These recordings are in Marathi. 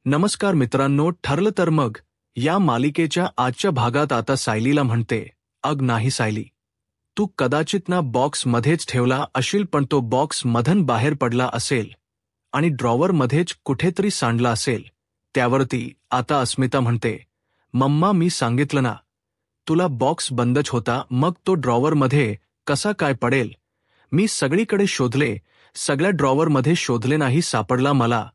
नमस्कार मित्रांनो, ठरलं तर मग या मालिकेच्या आजच्या भागात आता सायलीला म्हणते, अग नाही सायली, तू कदाचित ना बॉक्स मध्येच ठेवला असेल, पण तो बॉक्स मधून बाहेर पडला असेल आणि ड्रॉवर मध्येच कुठेतरी सांडला असेल. त्यावरती आता अस्मिता म्हणते, मम्मा मी सांगितलं ना तुला, बॉक्स बंदच होता, मग तो ड्रॉवर मध्ये कसा काय पडेल? मी सगळीकडे शोधले, सगळ्या ड्रॉवर मध्ये शोधले, नाही सापडला मला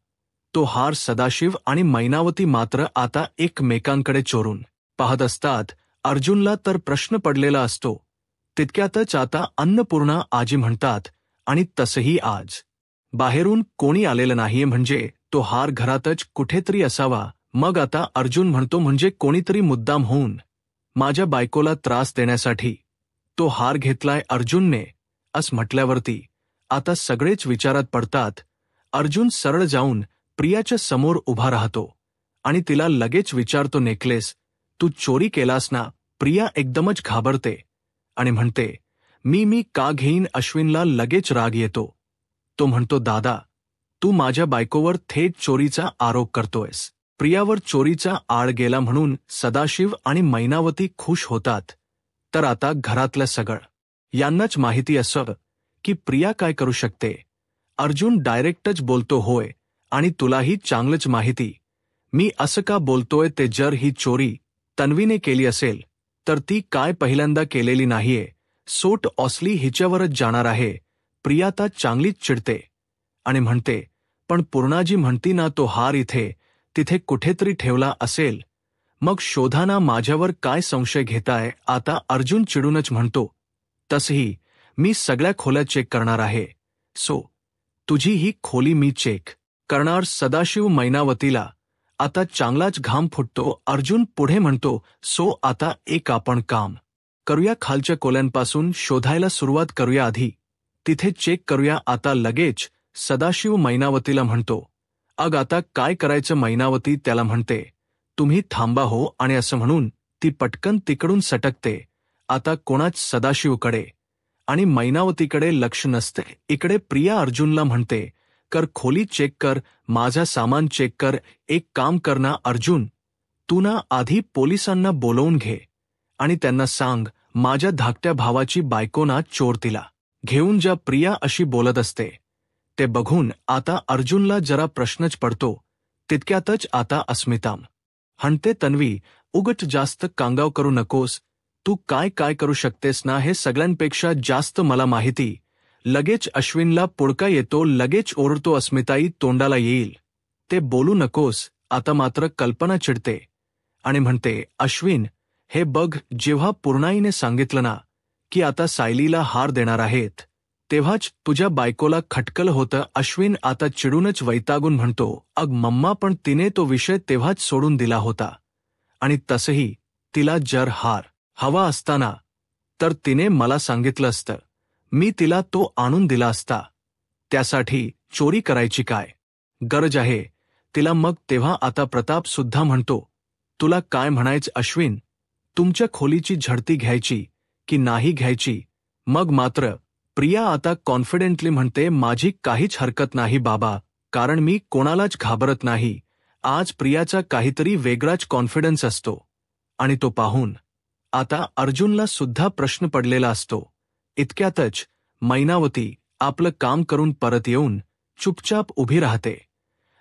तो हार. सदाशिव आणि मैनावती मात्र आता एकमेकांकडे चोरून पाहत असतात. अर्जुनला तर प्रश्न पडलेला असतो. तितक्यातच आता अन्नपूर्णा आजी म्हणतात, आणि तसंही आज बाहेरून कोणी आलेलं नाहीये, म्हणजे तो हार घरातच कुठेतरी असावा. मग आता अर्जुन म्हणतो, म्हणजे कोणीतरी मुद्दाम होऊन माझ्या बायकोला त्रास देण्यासाठी तो हार घेतलाय अर्जुनने. असं म्हटल्यावरती आता सगळेच विचारात पडतात. अर्जुन सरळ जाऊन प्रियाच्या समोर उभा राहतो आणि तिला लगेच विचारतो, नेकलेस तू चोरी केलास ना? प्रिया एकदमच घाबरते आणि म्हणते, मी का घेईन? अश्विनला लगेच राग येतो. तो म्हणतो, दादा तू माझ्या बायकोवर थेट चोरीचा आरोप करतोयस. प्रियावर चोरीचा आळ गेला म्हणून सदाशिव आणि मैनावती खुश होतात. तर आता घरातलं सगळं यांनाच माहिती असं की प्रिया काय करू शकते. अर्जुन डायरेक्टच बोलतो, होय, आणि तुलाही चांगलंच माहिती मी असं का बोलतोय ते. जर ही चोरी तन्वीने केली असेल तर ती काय पहिल्यांदा केलेली नाहीये. सोट ऑसली हिच्यावरच जाणार आहे. प्रिया तर चांगलीच चिडते आणि म्हणते, पण पूर्णाजी म्हणती ना तो हार इथे तिथे कुठेतरी ठेवला असेल. मग शोधाना, माझ्यावर काय संशय घेताय? आता अर्जुन चिडूनच म्हणतो, तसही मी सगळ्या खोल्या चेक करणार आहे. सो तुझी ही खोली मी चेक करणार. सदाशिव मैनावतीला आता चांगलाच घाम फुटतो. अर्जुन पुढे म्हणतो, सो आता एक आपण काम करूया, खालच्या खोल्यांपासून शोधायला सुरुवात करूया. आधी तिथे चेक करूया आता लगेच. सदाशिव मैनावतीला म्हणतो, अग आता काय करायचं? मैनावती त्याला म्हणते, तुम्ही थांबा हो. आणि असं म्हणून ती पटकन तिकडून सटकते. आता कोणाच सदाशिवकडे आणि मैनावतीकडे लक्ष नसते. इकडे प्रिया अर्जुनला म्हणते, कर खोली चेक कर, माझा सामान चेक कर. एक काम कर ना अर्जुन, तू ना आधी पोलिसांना बोलवून घे आणि त्यांना सांग, माझ्या धाकट्या भावाची बायको ना चोर, तिला घेऊन जा. प्रिया अशी बोलत असते. ते बघून आता अर्जुनला जरा प्रश्नच पडतो. तितक्यातच आता अस्मिता म्हणते, तन्वी उगच जास्त कांगाव करू नकोस. तू काय करू शकतेस ना, हे सगळ्यांपेक्षा जास्त मला माहिती. लगेच अश्विनला पुडका येतो, लगेच ओरडतो, अस्मिताई तोंडाला येईल ते बोलू नकोस. आता मात्र कल्पना चिडते आणि म्हणते, अश्विन हे बघ, जेव्हा पूर्णाईने सांगितलं ना की आता सायलीला हार देणार आहेत, तेव्हाच तुझ्या बायकोला खटकलं होतं. अश्विन आता चिडूनच वैतागून म्हणतो, अग मम्मा, पण तिने तो विषय तेव्हाच सोडून दिला होता, आणि तसंही तिला जर हार हवा असताना तर तिने मला सांगितलं असतं, मी तिला तो आणून दिला असता. त्यासाठी चोरी करायची काय गरज आहे तिला? मग तेव्हा आता प्रताप सुद्धा म्हणतो, तुला काय म्हणायचं अश्विन? तुमच्या खोलीची झडती घ्यायची की नाही घ्यायची? मग मात्र प्रिया आता कॉन्फिडेंटली म्हणते, माझी काहीच हरकत नाही बाबा, कारण मी कोणालाच घाबरत नाही. आज प्रियाचा काहीतरी वेगळाच कॉन्फिडन्स असतो आणि तो पाहून आता अर्जुनला सुद्धा प्रश्न पडलेला असतो. इतक्यातच मैनावती आपलं काम करून परत येऊन चुपचाप उभी राहते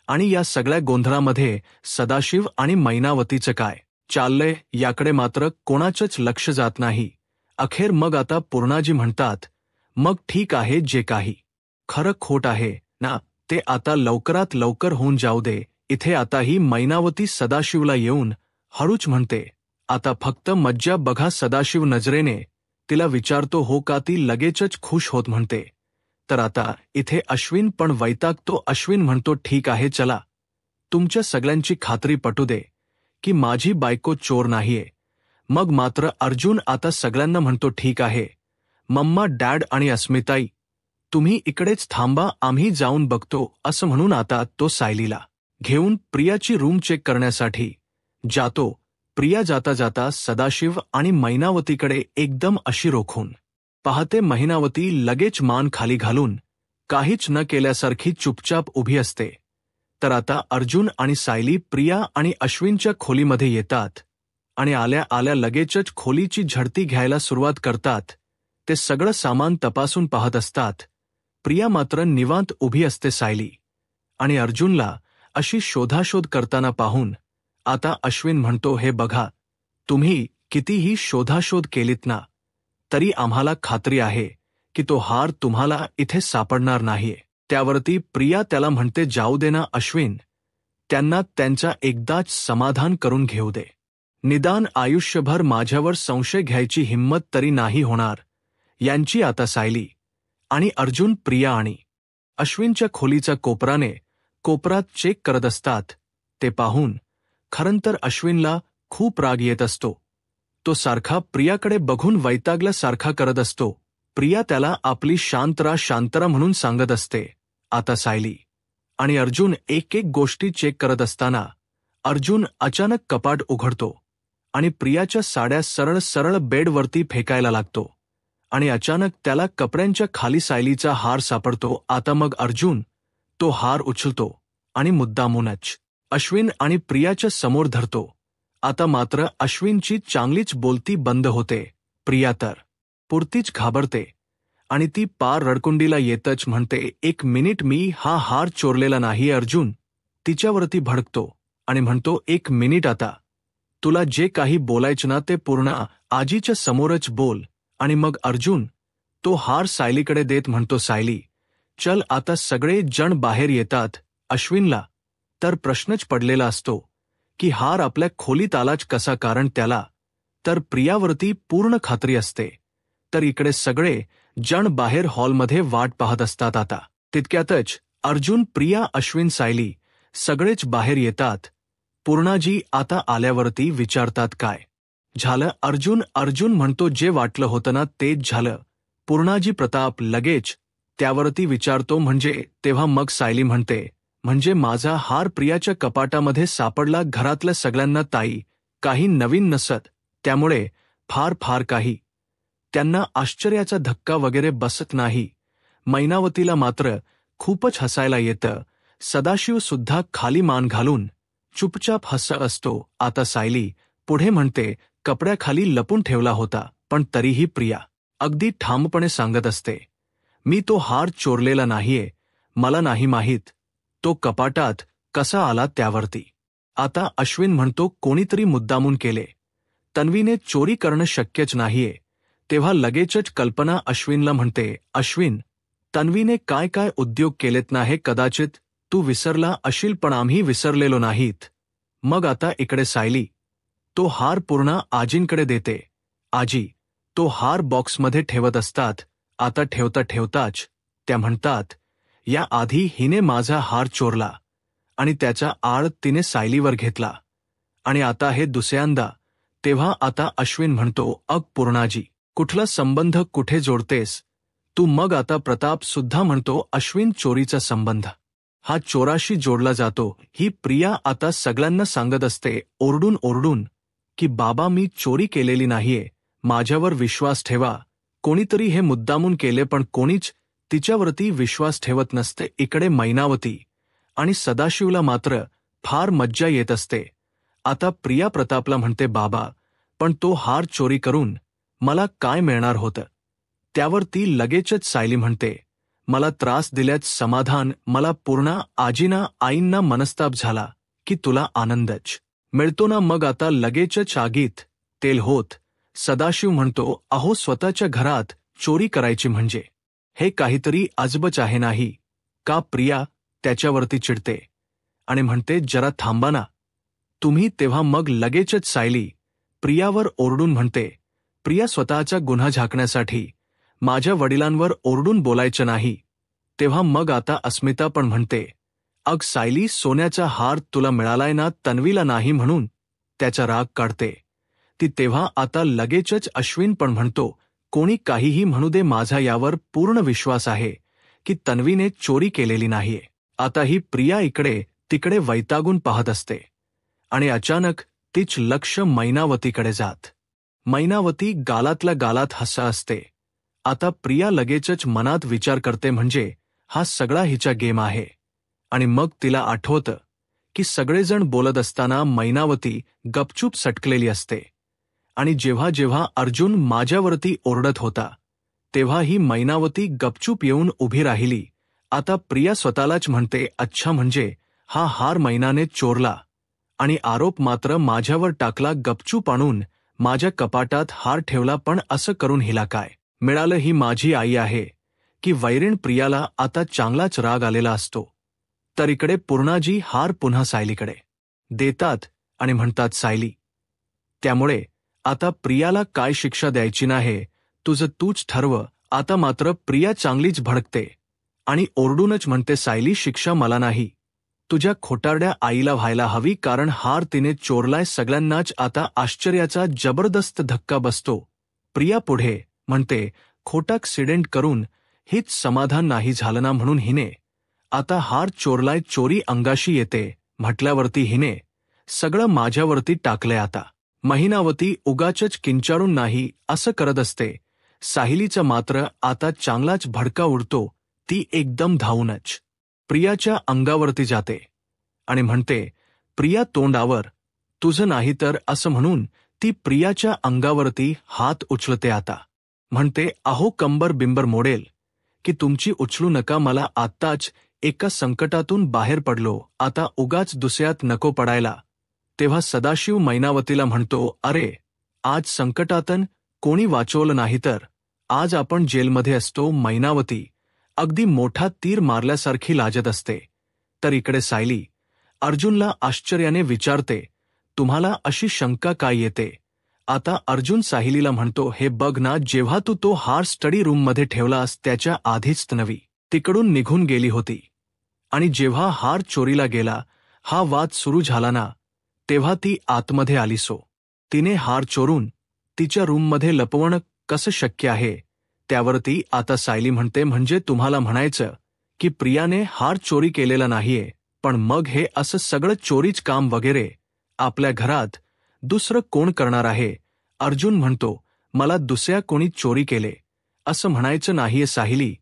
आणि या सगळ्या गोंधळामध्ये सदाशिव आणि मैनावतीचं काय चाललंय याकडे मात्र कोणाचंच लक्ष जात नाही. अखेर मग आता पूर्णाजी म्हणतात, मग ठीक आहे, जे काही खरं खोट आहे ना ते आता लवकरात लवकर होऊन जाऊ दे. इथे आता ही मैनावती सदाशिवला येऊन हळूच म्हणते, आता फक्त मज्जा बघा. सदाशिव नजरेने तिला विचारतो, हो का? ती लगेचच खुश होत म्हणते. तर आता इथे अश्विन पण वैतागतो. अश्विन म्हणतो, ठीक आहे, चला, तुमच्या सगळ्यांची खात्री पटू दे की माझी बायको चोर नाहीये. मग मात्र अर्जुन आता सगळ्यांना म्हणतो, ठीक आहे मम्मा, डॅड आणि अस्मिताई तुम्ही इकडेच थांबा, आम्ही जाऊन बघतो. असं म्हणून आता तो सायलीला घेऊन प्रियाची रूम चेक करण्यासाठी जातो. प्रिया जाता जाता सदाशिव आणि मैनावतीकडे एकदम अशी रोखून पाहते. मैनावती लगेच मान खाली घालून काहीच न केल्यासारखी चुपचाप उभी असते. तर आता अर्जुन आणि सायली प्रिया आणि अश्विनच्या खोलीमध्ये येतात आणि आल्या आल्या लगेचच खोलीची झडती घ्यायला सुरुवात करतात. ते सगळं सामान तपासून पाहत असतात. प्रिया मात्र निवांत उभी असते. सायली आणि अर्जुनला अशी शोधाशोध करताना पाहून आता अश्विन म्हणतो, हे बघा, तुम्ही कितीही शोधाशोध केलीत ना, तरी आम्हाला खात्री आहे की तो हार तुम्हाला इथे सापडणार नाहीये. त्यावरती प्रिया त्याला म्हणते, जाऊ दे ना अश्विन, त्यांना त्यांचा एकदाच समाधान करून घेऊ दे. निदान आयुष्यभर माझ्यावर संशय घ्यायची हिंमत तरी नाही होणार. यांची आता सायली आणि अर्जुन प्रिया आणि अश्विनच्या खोलीचा कोपरात चेक करत असतात. ते पाहून खरंतर अश्विनला खूप राग येत असतो. तो सारखा प्रियाकडे बघून वैतागल्यासारखा करत असतो. प्रिया त्याला आपली शांतरा म्हणून सांगत असते. आता सायली आणि अर्जुन एक गोष्टी चेक करत असताना अर्जुन अचानक कपाट उघडतो आणि प्रियाच्या साड्या सरळ बेडवरती फेकायला लागतो आणि अचानक त्याला कपड्यांच्या खाली सायलीचा हार सापडतो. आता मग अर्जुन तो हार उचलतो आणि मुद्दामूनच अश्विन आणि प्रियाच्या समोर धरतो. आता मात्र अश्विनची चांगलीच बोलती बंद होते. प्रिया तर पुरतीच घाबरते आणि ती पार रडकुंडीला येतच म्हणते, एक मिनिट, मी हा हार चोरलेला नाही. अर्जुन तिच्यावरती भडकतो आणि म्हणतो, एक मिनिट, आता तुला जे काही बोलायचं ना ते पूर्ण आजीच्या समोरच बोल. आणि मग अर्जुन तो हार सायलीकडे देत म्हणतो, सायली चल. आता सगळे जण बाहेर येतात. अश्विनला तर प्रश्नच पडलेला असतो की हार आपल्या खोलीत आलाच कसा, कारण त्याला तर प्रियावरती पूर्ण खात्री असते. तर इकडे सगळे जण बाहेर हॉलमध्ये वाट पाहत असतात. आता तितक्यातच अर्जुन, प्रिया, अश्विन, सायली सगळेच बाहेर येतात. पूर्णाजी आता आल्यावरती विचारतात, काय झालं? अर्जुन म्हणतो, जे वाटलं होतं ना तेच झालं. पूर्णाजी प्रताप लगेच त्यावरती विचारतो, म्हणजे? तेव्हा मग सायली म्हणते, म्हणजे माझा हार प्रियाच्या कपाटामध्ये सापडला. घरातल्या सगळ्यांना ताई काही नवीन नसत, त्यामुळे फार काही त्यांना आश्चर्याचा धक्का वगैरे बसत नाही. मैनावतीला मात्र खूपच हसायला येतं. सदाशिव सुद्धा खाली मान घालून चुपचाप हसत असतो. आता सायली पुढे म्हणते, कपड्याखाली लपून ठेवला होता, पण तरीही प्रिया अगदी ठामपणे सांगत असते, मी तो हार चोरलेला नाहीये. मला नाही माहीत तो कपाटात कसा आला. त्यावरती आता अश्विन म्हणतो, कोणीतरी मुद्दामून केले. तन्वीने चोरी करणं शक्यच नाहीये. तेव्हा लगेचच कल्पना अश्विनला म्हणते, अश्विन, तन्वीने काय उद्योग केलेत ना, हे कदाचित तू विसरला असशील, पण आम्ही विसरलेलो नाहीत. मग आता इकडे सायली तो हार पूर्ण आजींकडे देते. आजी तो हार बॉक्समध्ये ठेवत असतात. आता ठेवताच त्या म्हणतात, या आधी हिने माझा हार चोरला आणि त्याचा आळ तिने सायलीवर घेतला आणि आता हे दुसऱ्यांदा. तेव्हा आता अश्विन म्हणतो, अग पूर्णाजी, कुठला संबंध कुठे जोडतेस तू? मग आता प्रताप सुद्धा म्हणतो, अश्विन, चोरीचा संबंध हा चोराशी जोडला जातो. ही प्रिया आता सगळ्यांना सांगत असते ओरडून की बाबा, मी चोरी केलेली नाहीये, माझ्यावर विश्वास ठेवा. कोणीतरी हे मुद्दामून केले, पण कोणीच तिच्यावरती विश्वास ठेवत नसते. इकडे मैनावती आणि सदाशिवला मात्र फार मज्जा येत असते. आता प्रिया प्रतापला म्हणते, बाबा, पण तो हार चोरी करून मला काय मिळणार होतं? त्यावरती लगेचच सायली म्हणते, मला त्रास दिल्याच समाधान. मला पूर्ण आईंना मनस्ताप झाला की तुला आनंदच मिळतो ना. मग आता लगेचच आगीत तेल होत सदाशिव म्हणतो, अहो, स्वतःच्या घरात चोरी करायची म्हणजे हे काहीतरी अजबच आहे नाही का? प्रिया त्याच्यावरती चिडते आणि म्हणते, जरा थांबा ना तुम्ही. तेव्हा मग लगेचच सायली प्रियावर ओरडून म्हणते, प्रिया, स्वतःचा गुन्हा झाकण्यासाठी माझ्या वडिलांवर ओरडून बोलायचं नाही. तेव्हा मग आता अस्मिता पण म्हणते, अग सायली, सोन्याचा हार तुला मिळालाय ना, तन्वीला नाही म्हणून त्याचा राग काढते ती. तेव्हा आता लगेचच अश्विन पण म्हणतो, कोणी काहीही म्हणू दे, माझा यावर पूर्ण विश्वास आहे की तन्वीने चोरी केलेली नाहीये. आता ही प्रिया इकडे तिकडे वैतागून पाहत असते आणि अचानक तीच लक्ष मैनावतीकडे जात. मैनावती गालातल्या गालात हसत असते. आता प्रिया लगेचच मनात विचार करते, म्हणजे हा सगळा हिचा गेम आहे आणि मग तिला आठवतं की सगळेजण बोलत असताना मैनावती गपचूप सटकलेली असते, आणि जेव्हा जेव्हा अर्जुन माझ्यावरती ओरडत होता तेव्हा ही मैनावती गपचूप येऊन उभी राहिली. आता प्रिया स्वतःलाच म्हणते, अच्छा म्हणजे हा हार मैनाने चोरला आणि आरोप मात्र माझ्यावर टाकला. गपचूप आणून माझ्या कपाटात हार ठेवला, पण असं करून हिला काय मिळालं? ही माझी आई आहे की वैरीण? प्रियाला आता चांगलाच राग आलेला असतो. तर इकडे पूर्णाजी हार पुन्हा सायलीकडे देतात आणि म्हणतात, सायली, त्यामुळे आता प्रियाला काय शिक्षा द्यायची नाही तुझं तूच ठरव. आता मात्र प्रिया चांगलीच भडकते आणि ओरडूनच म्हणते, सायली, शिक्षा मला नाही, तुझ्या खोटारड्या आईला व्हायला हवी, कारण हार तिने चोरलाय. सगळ्यांनाच आता आश्चर्याचा जबरदस्त धक्का बसतो. प्रिया पुढे म्हणते, खोटा ॲक्सिडेंट करून हेच समाधान नाही झालं ना, म्हणून हिने आता हार चोरलाय. चोरी अंगाशी येते म्हटल्यावरती हिने सगळं माझ्यावरती टाकलंय. आता मैनावती उगाचच किंचाळून नाही असं करत असते. सायलीचा मात्र आता चांगलाच भडका उडतो. ती एकदम धावूनच प्रियाच्या अंगावरती जाते आणि म्हणते, प्रिया तोंडावर, तुझं नाही तर, असं म्हणून ती प्रियाच्या अंगावरती हात उचलते. आता म्हणते, अहो कंबर बिंबर मोडेल की तुमची, उचलू नका मला, आत्ताच एका संकटातून बाहेर पडलो, आता उगाच दुसऱ्यात नको पडायला. तेव्हा सदाशिव मैनावतीला म्हणतो, अरे आज संकटातन कोणी वाचवलं नाही तर आज आपण जेलमध्ये असतो. मैनावती अगदी मोठा तीर मारल्यासारखी लाजत असते. तर इकडे सायली अर्जुनला आश्चर्याने विचारते, तुम्हाला अशी शंका काय येते? आता अर्जुन सायलीला म्हणतो, हे बघ ना, जेव्हा तू तो हार स्टडी रूममध्ये ठेवलास त्याच्या आधीच तन्वी तिकडून निघून गेली होती, आणि जेव्हा हार चोरीला गेला हा वाद सुरू झाला ना, तेव्हा ती आतमध्ये आली. सो तिने हार चोरून तिच्या रूममध्ये लपवणं कसं शक्य आहे? त्यावरती आता सायली म्हणते, म्हणजे तुम्हाला म्हणायचं की प्रियाने हार चोरी केलेला नाहीये, पण मग हे असं सगळं चोरीच काम वगैरे आपल्या घरात दुसरं कोण करणार आहे? अर्जुन म्हणतो, मला दुसऱ्या कोणी चोरी केले असं म्हणायचं नाहीये. सायली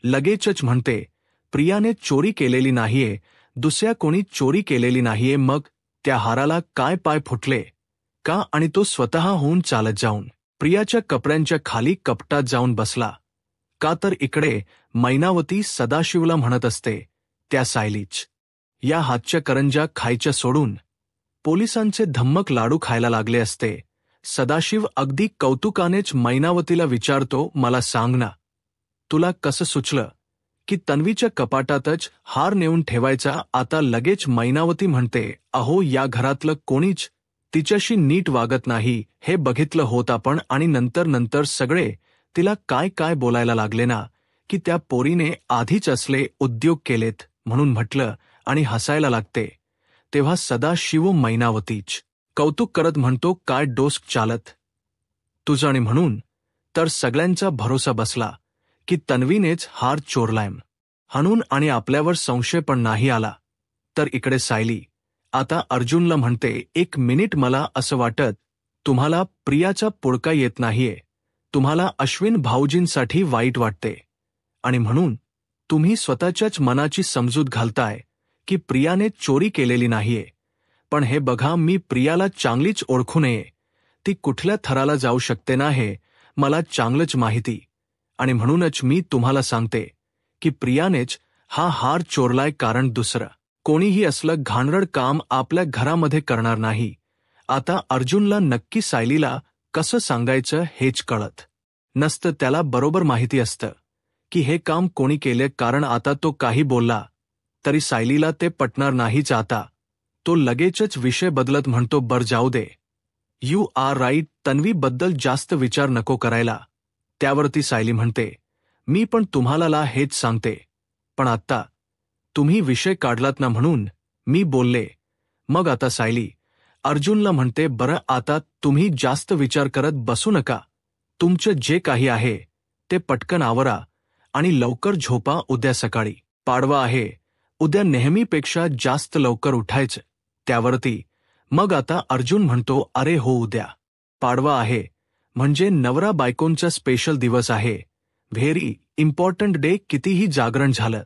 लगेचच म्हणते, प्रियाने चोरी केलेली नाहीये, दुसऱ्या कोणी चोरी केलेली नाहीये. मग त्या हाराला काय पाय फुटले का? आणि तो स्वतःहून चालत जाऊन प्रियाच्या कपड्यांच्या खाली कपटात जाऊन बसला का? तर इकडे मैनावती सदाशिवला म्हणत असते, त्या सायलीच या हातच्या करंजा खायच्या सोडून पोलिसांचे धम्मक लाडू खायला लागले असते. सदाशिव अगदी कौतुकानेच मैनावतीला विचारतो, मला सांग ना, तुला कसं सुचलं की तन्वीच्या कपाटातच हार नेऊन ठेवायचा? आता लगेच मैनावती म्हणते, अहो या घरातलं कोणीच तिच्याशी नीट वागत नाही हे बघितलं होत आपण, आणि नंतर सगळे तिला काय काय बोलायला लागले ना, की त्या पोरीने आधीच असले उद्योग केलेत म्हणून म्हटलं, आणि हसायला लागते. तेव्हा सदाशिव मैनावतीच कौतुक करत म्हणतो, काय डोस्क चालत तुझं? आणि म्हणून तर सगळ्यांचा भरोसा बसला की तन्वीनेच हार चोरलाय म्हणून, आणि आपल्यावर संशय पण नाही आला. तर इकडे सायली आता अर्जुनला म्हणते, एक मिनिट, मला असं वाटत तुम्हाला प्रियाचा पुळका येत नाहीये, तुम्हाला अश्विन भाऊजींसाठी वाईट वाटते, आणि म्हणून तुम्ही स्वतःच्याच मनाची समजूत घालताय की प्रियाने चोरी केलेली नाहीये. पण हे बघा, मी प्रियाला चांगलीच ओळखू नये, ती कुठल्या थराला जाऊ शकते ना हे मला चांगलंच माहिती, आणि म्हणूनच मी तुम्हाला सांगते की प्रियानेच हा हार चोरलाय, कारण दुसरं कोणीही असलं घाणरड काम आपल्या घरामध्ये करणार नाही. आता अर्जुनला नक्की सायलीला कसं सांगायचं हेच कळत नसतं. त्याला बरोबर माहिती असतं की हे काम कोणी केले, कारण आता तो काही बोलला तरी सायलीला ते पटणार नाहीच. आता तो लगेचच विषय बदलत म्हणतो, बर जाऊ दे, यू आर राईट, तन्वीबद्दल जास्त विचार नको करायला. त्यावरती सायली म्हणते, मी पण तुम्हाला हेच सांगते, पण आत्ता तुम्ही विषय काढलात ना म्हणून मी बोलले. मग आता सायली अर्जुनला म्हणते, बरं आता तुम्ही जास्त विचार करत बसू नका, तुमचं जे काही आहे ते पटकन आवरा आणि लवकर झोपा. उद्या सकाळी पाडवा आहे, उद्या नेहमीपेक्षा जास्त लवकर उठायचं. त्यावरती मग आता अर्जुन म्हणतो, अरे हो, उद्या पाडवा आहे म्हणजे नवरा बायकोंचा स्पेशल दिवस आहे, व्हेरी इम्पॉर्टंट डे. कितीही जागरण झालं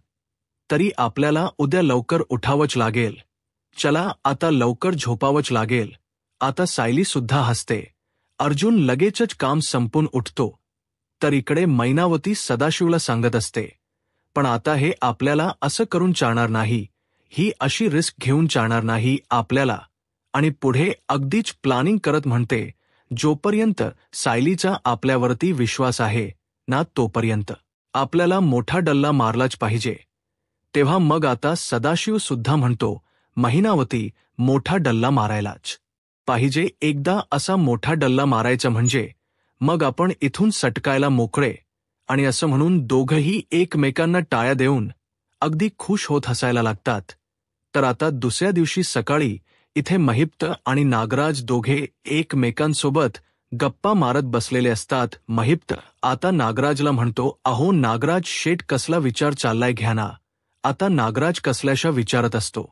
तरी आपल्याला उद्या लवकर उठावंच लागेल. चला आता लवकर झोपावंच लागेल. आता सायली सुद्धा हसते. अर्जुन लगेचच काम संपून उठतो. तर इकडे मैनावती सदाशिवला सांगत असते, पण आता हे आपल्याला असं करून चालणार नाही. ही अशी रिस्क घेऊन चालणार नाही आपल्याला. आणि पुढे अगदीच प्लॅनिंग करत म्हणते, जोपर्यंत सायलीचा आपल्यावरती विश्वास आहे ना तोपर्यंत आपल्याला मोठा डल्ला मारलाच पाहिजे. तेव्हा मग आता सदाशिव सुद्धा म्हणतो, महिनावती मोठा डल्ला मारायलाच पाहिजे. एकदा असा मोठा डल्ला मारायचा म्हणजे मग आपण इथून सटकायला मोकळे. आणि असं म्हणून दोघंही एकमेकांना टाळ्या देऊन अगदी खुश होत हसायला लागतात. तर आता दुसऱ्या दिवशी सकाळी इथे महिप्त आणि नागराज दोघे एकमेकांसोबत गप्पा मारत बसलेले असतात. महिप्त आता नागराजला म्हणतो, अहो नागराज शेट कसला विचार चाललाय घ्या ना. आता नागराज कसल्याशा विचारत असतो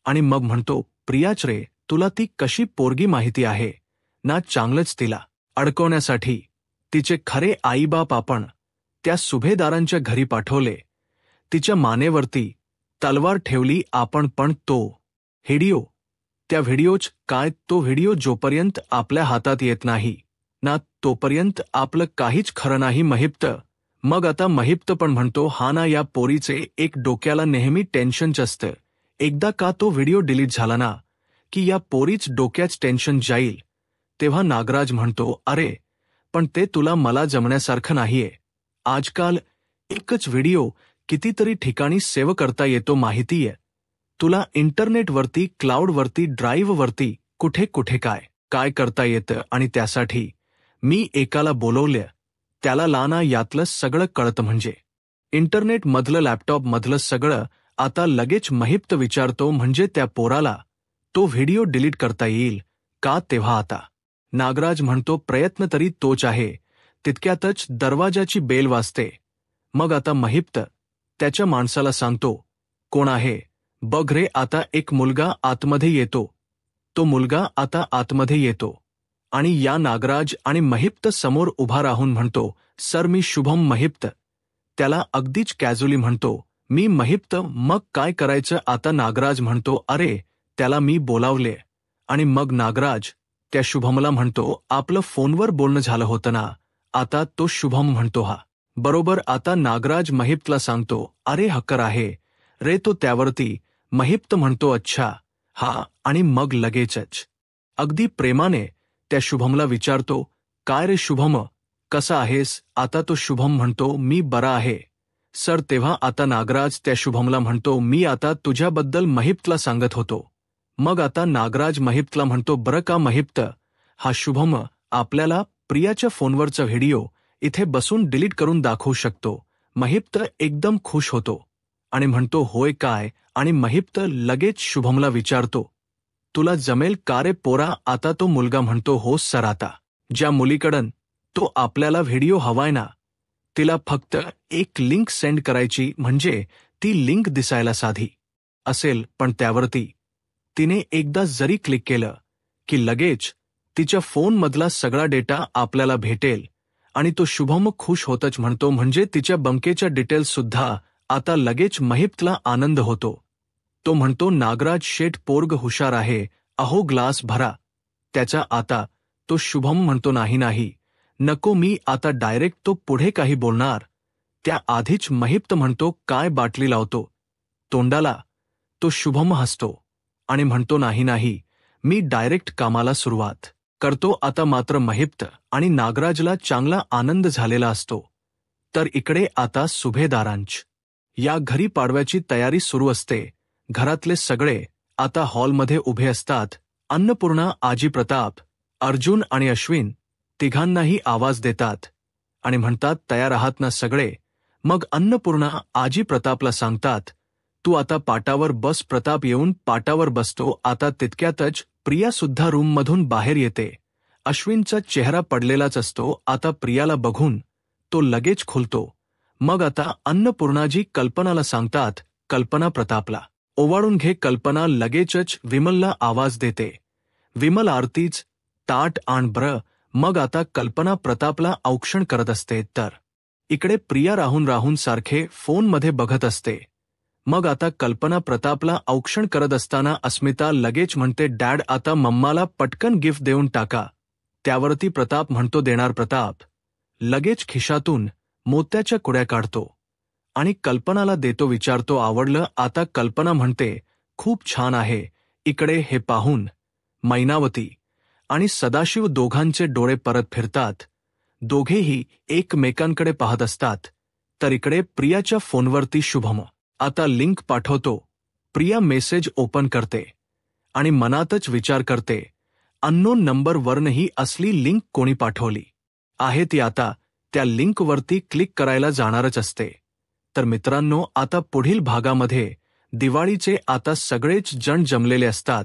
आणि मग म्हणतो, प्रियाच रे, तुला ती कशी पोरगी माहिती आहे ना. चांगलंच तिला अडकवण्यासाठी तिचे खरे आईबाप आपण त्या सुभेदारांच्या घरी पाठवले. तिच्या मानेवरती तलवार ठेवली आपण. पण तो व्हिडिओ, त्या व्हिडिओच काय, तो व्हिडिओ जोपर्यंत आपल्या हातात येत नाही ना तोपर्यंत आपलं काहीच खरं नाही. महिप्त मग आता महिप्त पण म्हणतो, हा ना, या पोरीचे एक डोक्याला नेहमी टेन्शनच असतं. एकदा का तो व्हिडिओ डिलीट झाला ना की या पोरीच डोक्याच टेन्शन जाईल. तेव्हा नागराज म्हणतो, अरे पण ते तुला मला जमण्यासारखं नाहीये. आजकाल एकच व्हिडिओ कितीतरी ठिकाणी सेव्ह करता येतो माहितीये तुला. इंटरनेटवरती, क्लाउडवरती, ड्राईव्हवरती कुठे कुठे काय काय करता येतं. आणि त्यासाठी मी एकाला बोलवलं, त्याला लाना यातलं सगळं कळतं. म्हणजे इंटरनेटमधलं, लॅपटॉपमधलं सगळं. आता लगेच महिप्त विचारतो, म्हणजे त्या पोराला तो व्हिडिओ डिलीट करता येईल का. तेव्हा आता नागराज म्हणतो, प्रयत्न तरी तोच आहे. तितक्यातच दरवाजाची बेल वाजते. मग आता महिप्त त्याच्या माणसाला सांगतो, कोण आहे बघ रे. आता एक मुलगा आतमध्ये येतो. तो मुलगा आता आतमध्ये येतो आणि या नागराज आणि महिप्त समोर उभा राहून म्हणतो, सर मी शुभम. महिप्त त्याला अगदीच कॅज्युअली म्हणतो, मी महिप्त. मग काय करायचं आता. नागराज म्हणतो, अरे त्याला मी बोलावले. आणि मग नागराज त्या शुभमला म्हणतो, आपलं फोनवर बोलणं झालं होतं ना. आता तो शुभम म्हणतो, हा बरोबर. आता नागराज महिप्तला सांगतो, अरे हक्कर आहे रे तो त्यावरती. महिप्त म्हणतो, अच्छा हा. आणि मग लगेचच अगदी प्रेमाने त्या शुभमला विचारतो, काय रे शुभम, कसा आहेस. आता तो शुभम म्हणतो, मी बरा आहे सर. तेव्हा आता नागराज त्या शुभमला म्हणतो, मी आता तुझ्याबद्दल महिप्तला सांगत होतो. मग आता नागराज महिप्तला म्हणतो, बरं का महिप्त, हा शुभम आपल्याला प्रियाच्या फोनवरचा व्हिडिओ इथे बसून डिलीट करून दाखवू शकतो. महिप्त एकदम खुश होतो आणि म्हणतो, होय काय. आणि महिप्त लगेच शुभमला विचारतो, तुला जमेल का रे पोरा. आता तो मुलगा म्हणतो, हो सर. आता ज्या मुलीकडून तो आपल्याला व्हिडिओ हवाय ना, तिला फक्त एक लिंक सेंड करायची. म्हणजे ती लिंक दिसायला साधी असेल, पण त्यावरती तिने एकदा जरी क्लिक केलं की लगेच तिच्या फोनमधला सगळा डेटा आपल्याला भेटेल. आणि तो शुभम खुश होतच म्हणतो, म्हणजे तिच्या बंकेच्या डिटेल्स सुद्धा. आता लगेच महिप्तला आनंद होतो. तो म्हणतो, नागराज शेठ पोरग हुशार आहे. अहो ग्लास भरा त्याचा आता. तो शुभम म्हणतो, नाही नाही नको, मी आता डायरेक्ट तो पुढे काही बोलणार त्या आधीच. महिप्त म्हणतो, काय बाटली लावतो तोंडाला. तो शुभम हसतो आणि म्हणतो, नाही नाही मी डायरेक्ट कामाला सुरुवात करतो आता. मात्र महिप्त आणि नागराजला चांगला आनंद झालेला असतो. तर इकडे आता सुभेदारांच या घरी पाडव्याची तयारी सुरू असते. घरातले सगळे आता हॉलमध्ये उभे असतात. अन्नपूर्णा, आजी प्रताप, अर्जुन आणि अश्विन तिघांनाही आवाज देतात आणि म्हणतात, तयार आहात ना सगळे. मग अन्नपूर्णा आजी प्रतापला सांगतात, तू आता पाटावर बस. प्रताप येऊन पाटावर बसतो. आता तितक्यातच प्रिया सुद्धा रूममधून बाहेर येते. अश्विनचा चेहरा पडलेलाच असतो. आता प्रियाला बघून तो लगेच खुलतो. मग आता अन्नपूर्णाजी कल्पनाला सांगतात, कल्पना प्रतापला ओवाळून घे. कल्पना लगेचच विमलला आवाज देते, विमल आरतीच ताट आण ब्र. मग आता कल्पना प्रतापला औक्षण करत असते. तर इकडे प्रिया राहून राहून सारखे फोनमध्ये बघत असते. मग आता कल्पना प्रतापला औक्षण करत असताना अस्मिता लगेच म्हणते, डॅड आता मम्माला पटकन गिफ्ट देऊन टाका. त्यावरती प्रताप म्हणतो, देणार प्रताप. लगेच खिशातून मोत्याच्या कुड्या काढतो आणि कल्पनाला देतो. विचारतो, आवडलं? आता कल्पना म्हणते, खूप छान आहे. इकडे हे पाहून मैनावती आणि सदाशिव दोघांचे डोळे परत फिरतात. दोघेही एकमेकांकडे पाहत असतात. तर इकडे प्रियाच्या फोनवरती शुभम आता लिंक पाठवतो. प्रिया मेसेज ओपन करते आणि मनातच विचार करते, अननोन नंबरवरनही असली लिंक कोणी पाठवली आहे. ती आता त्या लिंकवरती क्लिक करायला जाणारच असते. तर मित्रांनो, आता पुढील भागामध्ये दिवाळीचे आता सगळेच जण जमलेले असतात.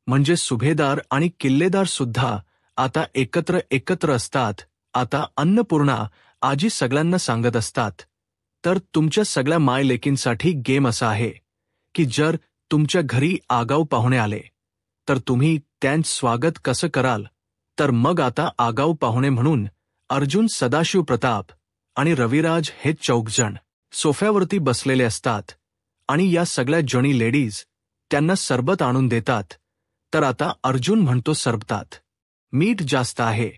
म्हणजे सुभेदार आणि किल्लेदार सुद्धा आता एकत्र असतात. आता अन्नपूर्णा आजी सगळ्यांना सांगत असतात, तर तुमच्या सगळ्या मायलेकींसाठी गेम असा आहे की जर तुमच्या घरी आगाऊ पाहुणे आले तर तुम्ही त्यांचं स्वागत कसं कराल. तर मग आता आगाऊ पाहुणे म्हणून अर्जुन, सदाशिव, प्रताप आणि रविराज हे चौघजण सोफ्यावरती बसलेले असतात आणि या सगळ्या जणी लेडीज त्यांना सरबत आणून देतात. तर आता अर्जुन म्हणतो, सरबतात मीठ जास्त आहे.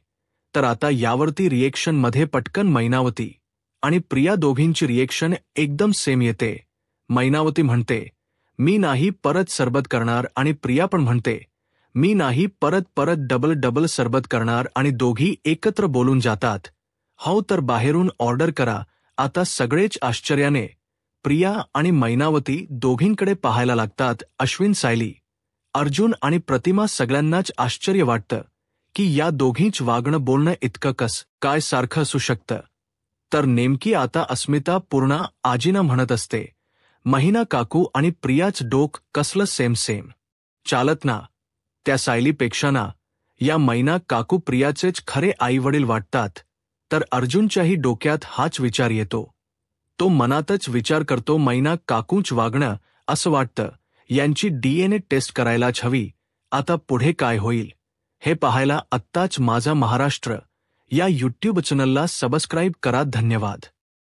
तर आता यावरती रिएक्शनमध्ये पटकन मैनावती आणि प्रिया दोघींची रिएक्शन एकदम सेम येते. मैनावती म्हणते, मी नाही परत सरबत करणार. आणि प्रिया पण म्हणते, मी नाही परत डबल सरबत करणार. आणि दोघी एकत्र बोलून जातात, हो तर बाहेरून ऑर्डर करा. आता सगळेच आश्चर्याने प्रिया आणि मैनावती दोघींकडे पाहायला लागतात. अश्विन, सायली, अर्जुन आणि प्रतिमा सगळ्यांनाच आश्चर्य वाटतं की या दोघींच वागणं बोलणं इतकं काय सारखं असू शकतं. तर नेमकी आता अस्मिता पूर्णा आजीना म्हणत असते, महिना काकू आणि प्रियाच डोक कसलं सेम चालत ना. त्या सायलीपेक्षा ना या मैना काकू प्रियाचेच खरे आईवडील वाटतात. तर अर्जुनच्याही डोक्यात हाच विचार येतो. तो मनातच विचार करतो, मैना काकूंच वागणं असं वाटतं. यांची DNA टेस्ट करायलाच हवी. आता पुढे काय होईल हे पाहायला आत्ताच माझा महाराष्ट्र या यूट्यूब चॅनलला सबस्क्राईब करा. धन्यवाद.